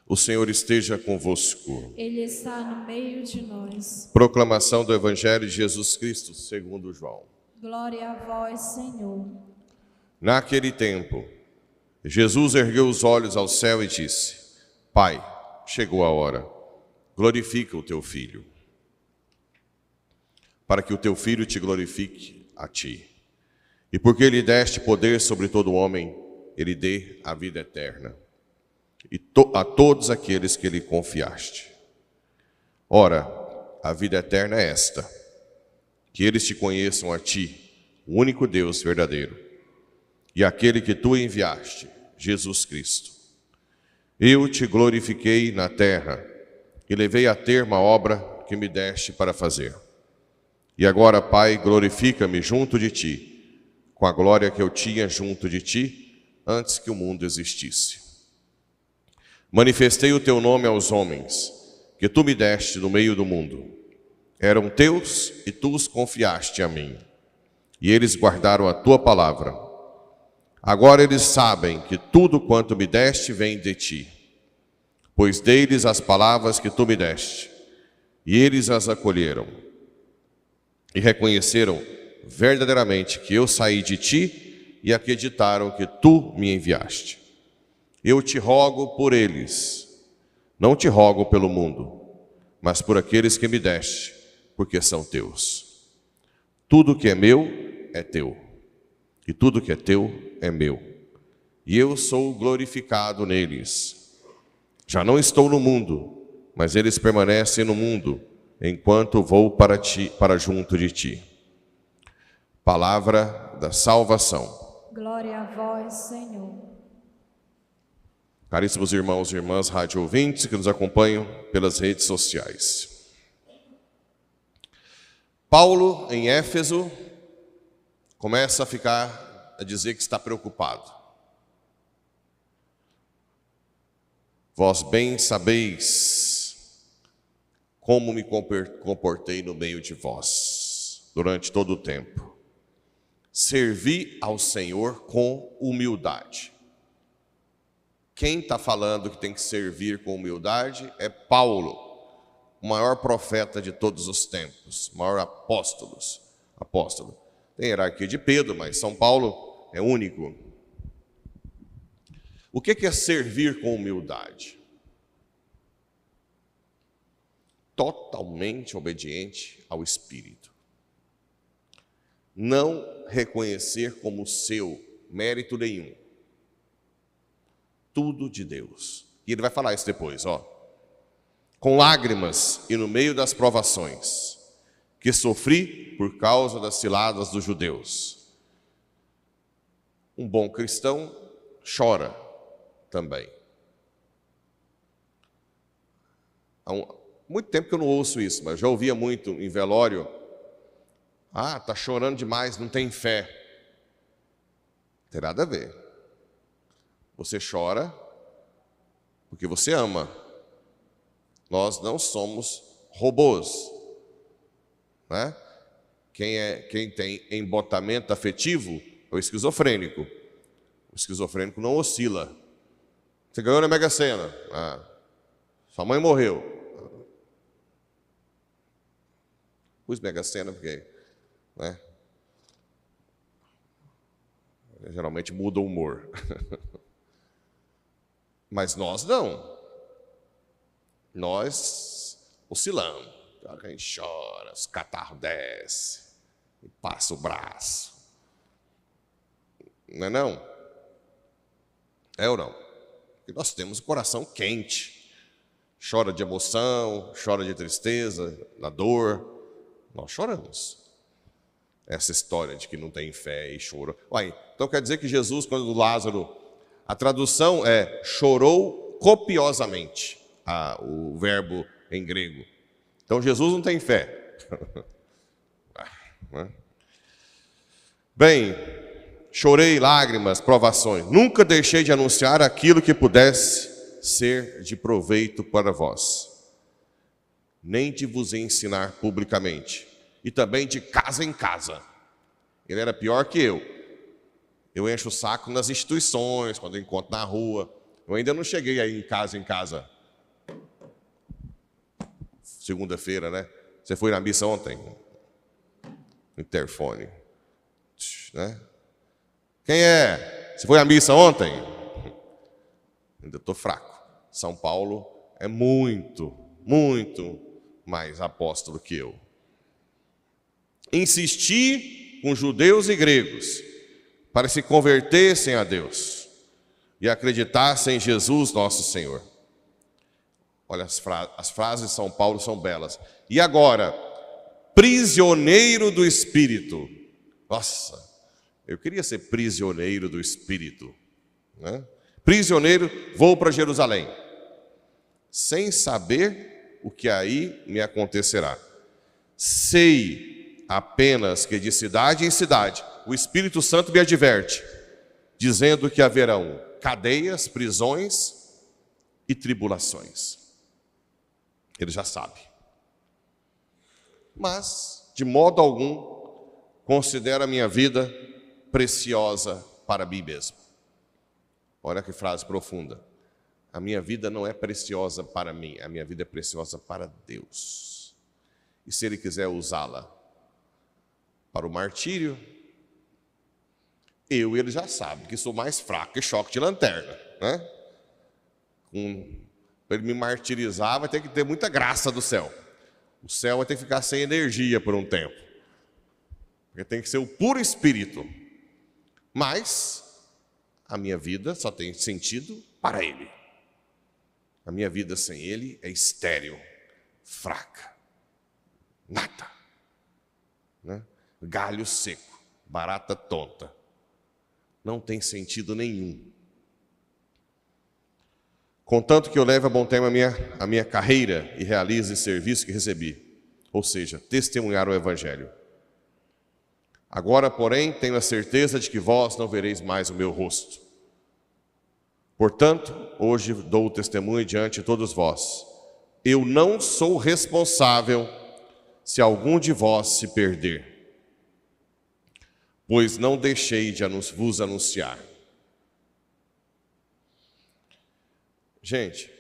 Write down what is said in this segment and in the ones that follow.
O Senhor esteja convosco. Ele está no meio de nós. Proclamação do Evangelho de Jesus Cristo, segundo João. Glória a vós, Senhor. Naquele tempo, Jesus ergueu os olhos ao céu e disse: Pai, chegou a hora, glorifica o teu Filho, para que o teu Filho te glorifique a ti. E porque lhe deste poder sobre todo homem, ele dê a vida eterna e a todos aqueles que lhe confiaste. Ora, a vida eterna é esta: que eles te conheçam a ti, o único Deus verdadeiro, e aquele que tu enviaste, Jesus Cristo. Eu te glorifiquei na terra e levei a termo a obra que me deste para fazer. E agora, Pai, glorifica-me junto de ti, com a glória que eu tinha junto de ti, antes que o mundo existisse. Manifestei o teu nome aos homens, que tu me deste no meio do mundo. Eram teus e tu os confiaste a mim, e eles guardaram a tua palavra. Agora eles sabem que tudo quanto me deste vem de ti, pois dei-lhes as palavras que tu me deste, e eles as acolheram, e reconheceram verdadeiramente que eu saí de ti, e acreditaram que tu me enviaste. Eu te rogo por eles, não te rogo pelo mundo, mas por aqueles que me deste, porque são teus. Tudo que é meu é teu, e tudo que é teu é meu, e eu sou glorificado neles. Já não estou no mundo, mas eles permanecem no mundo, enquanto vou para junto de ti. Palavra da salvação. Glória a vós, Senhor. Caríssimos irmãos e irmãs rádio ouvintes que nos acompanham pelas redes sociais. Paulo, em Éfeso, começa a dizer que está preocupado. Vós bem sabeis como me comportei no meio de vós, durante todo o tempo. Servi ao Senhor com humildade. Quem está falando que tem que servir com humildade é Paulo, o maior profeta de todos os tempos, o maior apóstolo. Tem hierarquia de Pedro, mas São Paulo é único. O que é servir com humildade? Totalmente obediente ao Espírito. Não reconhecer como seu mérito nenhum. Tudo de Deus. E ele vai falar isso depois, ó. Com lágrimas e no meio das provações, que sofri por causa das ciladas dos judeus. Um bom cristão chora também. Há muito tempo que eu não ouço isso, mas já ouvia muito em velório. Ah, está chorando demais, não tem fé. Não tem nada a ver. Você chora porque você ama. Nós não somos robôs, né? Quem tem embotamento afetivo é o esquizofrênico. O esquizofrênico não oscila. Você ganhou na Mega Sena. Ah, sua mãe morreu. Pus Mega Sena porque, né? Geralmente muda o humor. Mas nós não. Nós oscilamos. A gente chora, os catarros descem, e passa o braço. Não é não? É ou não? Porque nós temos o coração quente. Chora de emoção, chora de tristeza, da dor. Nós choramos. Essa história de que não tem fé e chora. Então quer dizer que Jesus, quando Lázaro... A tradução é chorou copiosamente, o verbo em grego. Então Jesus não tem fé. Bem, chorei lágrimas, provações. Nunca deixei de anunciar aquilo que pudesse ser de proveito para vós, nem de vos ensinar publicamente, e também de casa em casa. Ele era pior que eu. Eu encho o saco nas instituições, quando eu encontro na rua. Eu ainda não cheguei aí em casa, segunda-feira, né? Você foi na missa ontem? Interfone. Né? Quem é? Você foi à missa ontem? Ainda estou fraco. São Paulo é muito, muito mais apóstolo que eu. Insisti com judeus e gregos para se convertessem a Deus e acreditassem em Jesus nosso Senhor. Olha, as frases de São Paulo são belas. E agora, prisioneiro do Espírito. Nossa, eu queria ser prisioneiro do Espírito, né? Prisioneiro, vou para Jerusalém, sem saber o que aí me acontecerá. Sei apenas que de cidade em cidade o Espírito Santo me adverte, dizendo que haverão cadeias, prisões e tribulações. Ele já sabe. Mas, de modo algum, considero a minha vida preciosa para mim mesmo. Olha que frase profunda. A minha vida não é preciosa para mim, a minha vida é preciosa para Deus. E se Ele quiser usá-la para o martírio, ele já sabe que sou mais fraco que choque de lanterna, né? Para Ele me martirizar, vai ter que ter muita graça do céu. O céu vai ter que ficar sem energia por um tempo. Porque tem que ser o puro espírito. Mas a minha vida só tem sentido para Ele. A minha vida sem Ele é estéril, fraca, nada, né? Galho seco, barata tonta. Não tem sentido nenhum. Contanto que eu leve a bom termo a minha carreira e realize o serviço que recebi, ou seja, testemunhar o Evangelho. Agora, porém, tenho a certeza de que vós não vereis mais o meu rosto. Portanto, hoje dou o testemunho diante de todos vós. Eu não sou responsável se algum de vós se perder, pois não deixei de vos anunciar. Gente,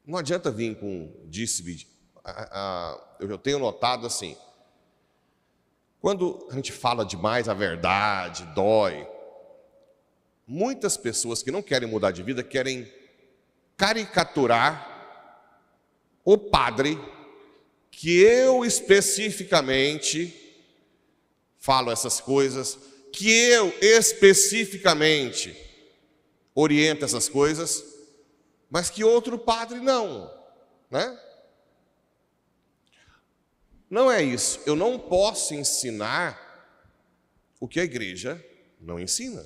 não adianta vir com disse-me. Eu tenho notado assim, quando a gente fala demais a verdade, dói. Muitas pessoas que não querem mudar de vida querem caricaturar o padre que eu especificamente falo essas coisas, que eu especificamente oriento essas coisas, mas que outro padre não, né? Não é isso. Eu não posso ensinar o que a igreja não ensina.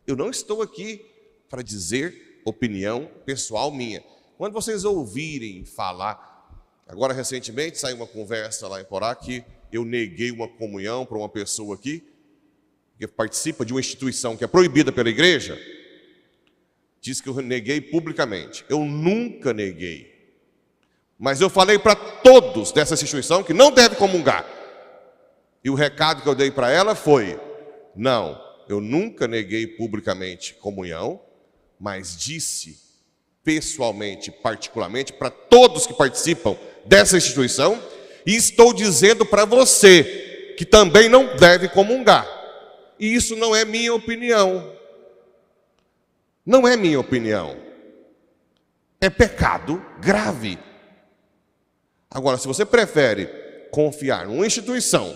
Eu não estou aqui para dizer opinião pessoal minha. Quando vocês ouvirem falar, agora recentemente saiu uma conversa lá em Porá que eu neguei uma comunhão para uma pessoa aqui, que participa de uma instituição que é proibida pela igreja, diz que eu neguei publicamente. Eu nunca neguei. Mas eu falei para todos dessa instituição que não deve comungar. E o recado que eu dei para ela foi: não, eu nunca neguei publicamente comunhão, mas disse pessoalmente, particularmente, para todos que participam dessa instituição, e estou dizendo para você que também não deve comungar. E isso não é minha opinião. Não é minha opinião. É pecado grave. Agora, se você prefere confiar numa instituição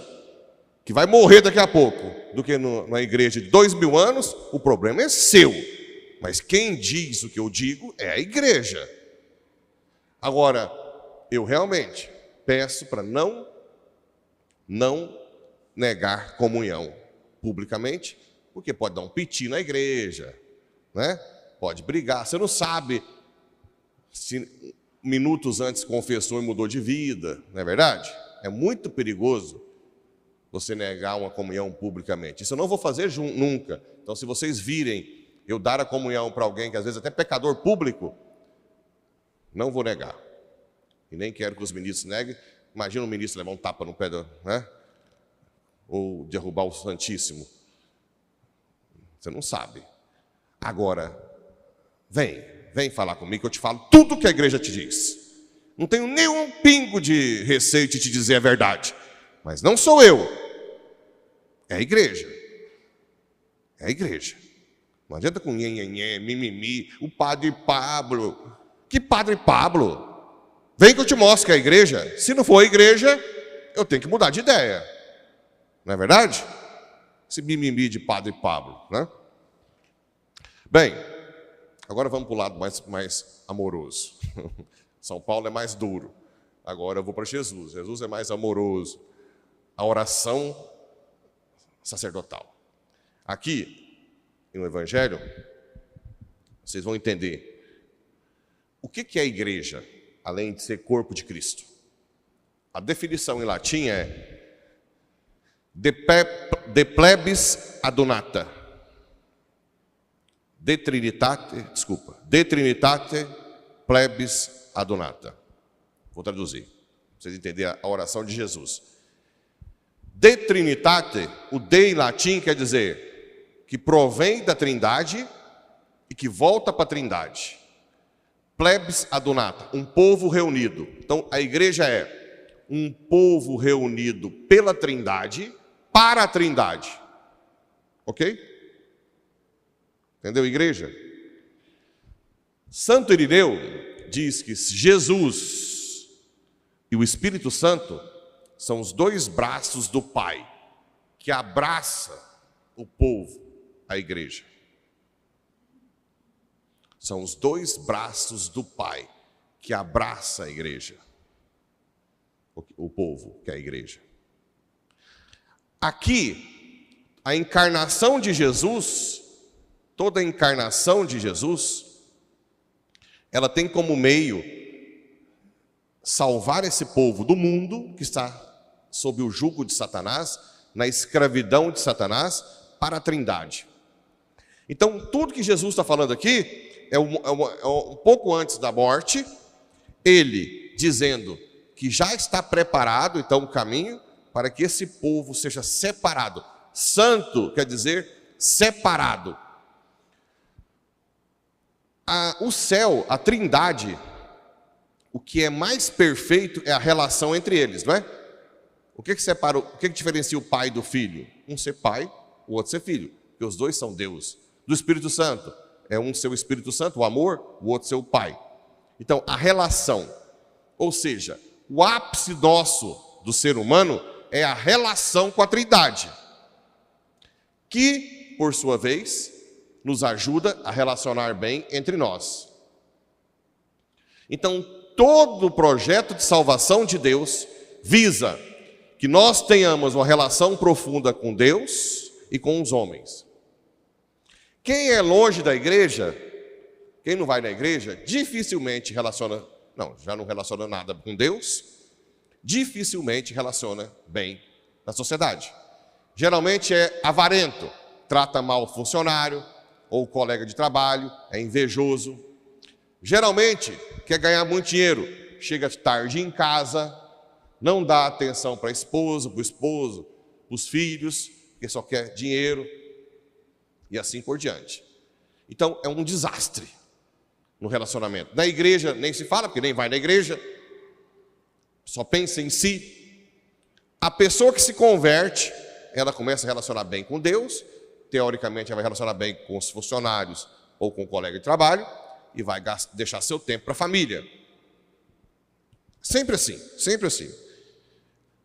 que vai morrer daqui a pouco, do que numa igreja de 2000 anos, o problema é seu. Mas quem diz o que eu digo é a igreja. Agora, eu realmente peço para não negar comunhão publicamente, porque pode dar um piti na igreja, né? Pode brigar. Você não sabe se minutos antes confessou e mudou de vida, não é verdade? É muito perigoso você negar uma comunhão publicamente. Isso eu não vou fazer nunca. Então, se vocês virem eu dar a comunhão para alguém que às vezes até pecador público, não vou negar. E nem quero que os ministros neguem. Imagina um ministro levar um tapa no pé, né? Ou derrubar o Santíssimo. Você não sabe. Agora, vem falar comigo que eu te falo tudo que a igreja te diz. Não tenho nenhum pingo de receio de te dizer a verdade. Mas não sou eu. É a igreja. É a igreja. Não adianta com nhenhenhé, mimimi, o padre Pablo. Que padre Pablo? Vem que eu te mostro que é a igreja. Se não for a igreja, eu tenho que mudar de ideia. Não é verdade? Esse mimimi de padre Pablo, né? Bem, agora vamos para o lado mais amoroso. São Paulo é mais duro. Agora eu vou para Jesus. Jesus é mais amoroso. A oração sacerdotal. Aqui, no Evangelho, vocês vão entender o que é a igreja, além de ser corpo de Cristo. A definição em latim é de plebis adunata. De trinitate plebis adunata. Vou traduzir, para vocês entenderem a oração de Jesus. De trinitate, o de em latim quer dizer que provém da trindade e que volta para a trindade. Plebis adunata, um povo reunido. Então, a igreja é um povo reunido pela trindade, para a trindade. Ok? Entendeu, igreja? Santo Irineu diz que Jesus e o Espírito Santo são os dois braços do Pai, que abraça o povo, a igreja. São os dois braços do Pai, que abraça a igreja. O povo, que é a igreja. Aqui, a encarnação de Jesus, toda a encarnação de Jesus, ela tem como meio salvar esse povo do mundo que está sob o jugo de Satanás, na escravidão de Satanás, para a trindade. Então, tudo que Jesus está falando aqui é um pouco antes da morte, ele dizendo que já está preparado, então, o caminho para que esse povo seja separado. Santo quer dizer separado. O céu, a trindade, o que é mais perfeito é a relação entre eles, não é? O que separa, o que diferencia o pai do filho? Um ser pai, o outro ser filho, porque os dois são Deus. Do Espírito Santo, é um ser o Espírito Santo, o amor, o outro ser o pai. Então, a relação, ou seja, o ápice nosso do ser humano é a relação com a trindade, que, por sua vez, nos ajuda a relacionar bem entre nós. Então, todo o projeto de salvação de Deus visa que nós tenhamos uma relação profunda com Deus e com os homens. Quem é longe da igreja, quem não vai na igreja, dificilmente relaciona, já não relaciona nada com Deus, dificilmente relaciona bem na sociedade. Geralmente é avarento, trata mal o funcionário ou o colega de trabalho, é invejoso. Geralmente quer ganhar muito dinheiro, chega tarde em casa, não dá atenção para a esposa, para o esposo, para os filhos, porque só quer dinheiro e assim por diante. Então é um desastre no relacionamento. Na igreja nem se fala, porque nem vai na igreja, só pensa em si. A pessoa que se converte, ela começa a relacionar bem com Deus, teoricamente ela vai relacionar bem com os funcionários ou com o colega de trabalho e vai deixar seu tempo para a família. Sempre assim, sempre assim.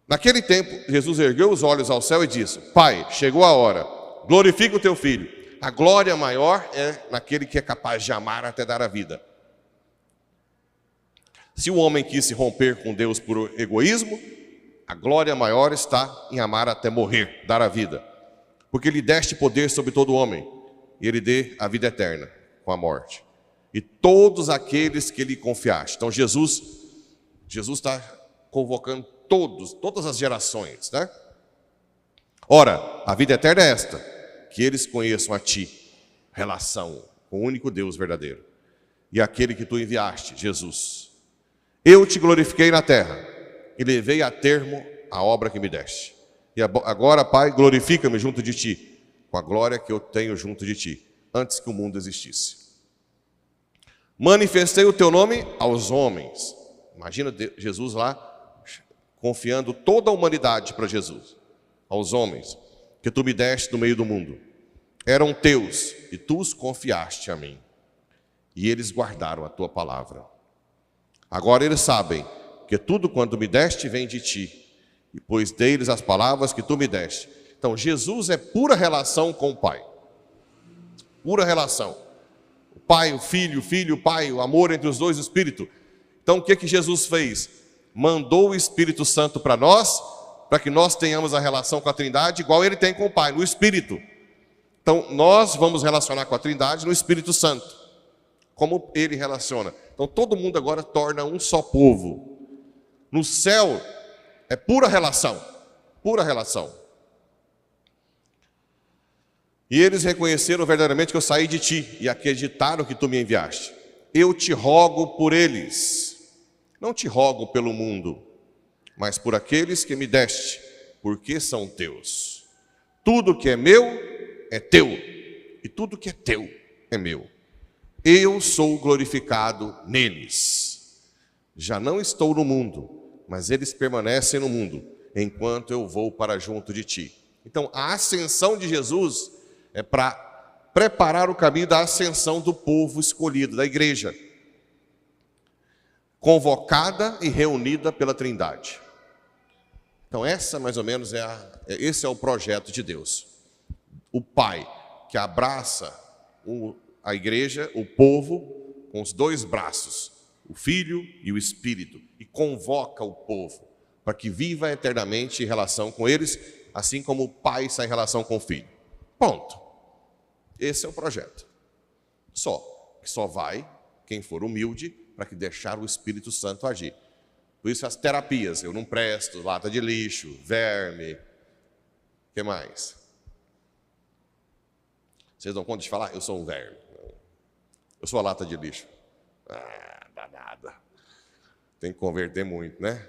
Naquele tempo, Jesus ergueu os olhos ao céu e disse: Pai, chegou a hora, glorifica o teu filho. A glória maior é naquele que é capaz de amar até dar a vida. Se o homem quis se romper com Deus por egoísmo, a glória maior está em amar até morrer, dar a vida. Porque lhe deste poder sobre todo homem, e ele dê a vida eterna com a morte. E todos aqueles que lhe confiaste. Então Jesus está convocando todas as gerações, né? Ora, a vida eterna é esta, que eles conheçam a ti, relação com o único Deus verdadeiro, e aquele que tu enviaste, Jesus. Eu te glorifiquei na terra, e levei a termo a obra que me deste. E agora, Pai, glorifica-me junto de ti, com a glória que eu tenho junto de ti, antes que o mundo existisse. Manifestei o teu nome aos homens, Imagina Jesus lá, confiando toda a humanidade para Jesus, aos homens, que tu me deste no meio do mundo. Eram teus, e tu os confiaste a mim. E eles guardaram a tua palavra. Agora eles sabem que tudo quanto me deste vem de ti, e pus deles as palavras que tu me deste. Então, Jesus é pura relação com o Pai. Pura relação. O Pai, o Filho, o Pai, o amor entre os dois, o Espírito. Então, o que Jesus fez? Mandou o Espírito Santo para nós, para que nós tenhamos a relação com a Trindade igual ele tem com o Pai, no Espírito. Então, nós vamos relacionar com a Trindade no Espírito Santo, como ele relaciona. Então, todo mundo agora torna um só povo. No céu, é pura relação, pura relação. E eles reconheceram verdadeiramente que eu saí de ti, e acreditaram que tu me enviaste. Eu te rogo por eles. Não te rogo pelo mundo, mas por aqueles que me deste, porque são teus. Tudo que é meu é teu, e tudo que é teu é meu. Eu sou glorificado neles. Já não estou no mundo, mas eles permanecem no mundo, enquanto eu vou para junto de ti. Então, a ascensão de Jesus é para preparar o caminho da ascensão do povo escolhido, da igreja, convocada e reunida pela Trindade. Então essa mais ou menos esse é o projeto de Deus. O Pai que abraça a igreja, o povo, com os dois braços, o Filho e o Espírito, e convoca o povo para que viva eternamente em relação com eles, assim como o Pai está em relação com o Filho. Ponto. Esse é o projeto. Só vai quem for humilde, para que deixar o Espírito Santo agir. Por isso as terapias, eu não presto, lata de lixo, verme, o que mais? Vocês dão conta de falar? Eu sou um verme. Eu sou a lata de lixo. Danada. Tem que converter muito, né?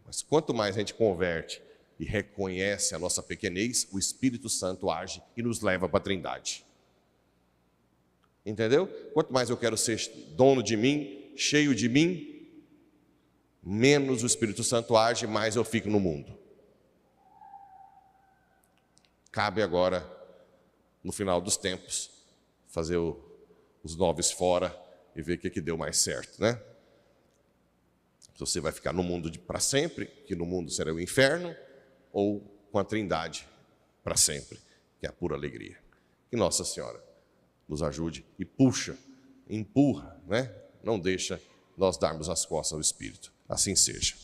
Mas quanto mais a gente converte e reconhece a nossa pequenez, o Espírito Santo age e nos leva para a Trindade. Entendeu? Quanto mais eu quero ser dono de mim, cheio de mim, menos o Espírito Santo age, mais eu fico no mundo. Cabe agora, no final dos tempos, fazer os 9 fora e ver o que deu mais certo, né? Se você vai ficar no mundo para sempre, que no mundo será o inferno, ou com a Trindade para sempre, que é a pura alegria. Que Nossa Senhora nos ajude e empurra, né? Não deixa nós darmos as costas ao Espírito. Assim seja.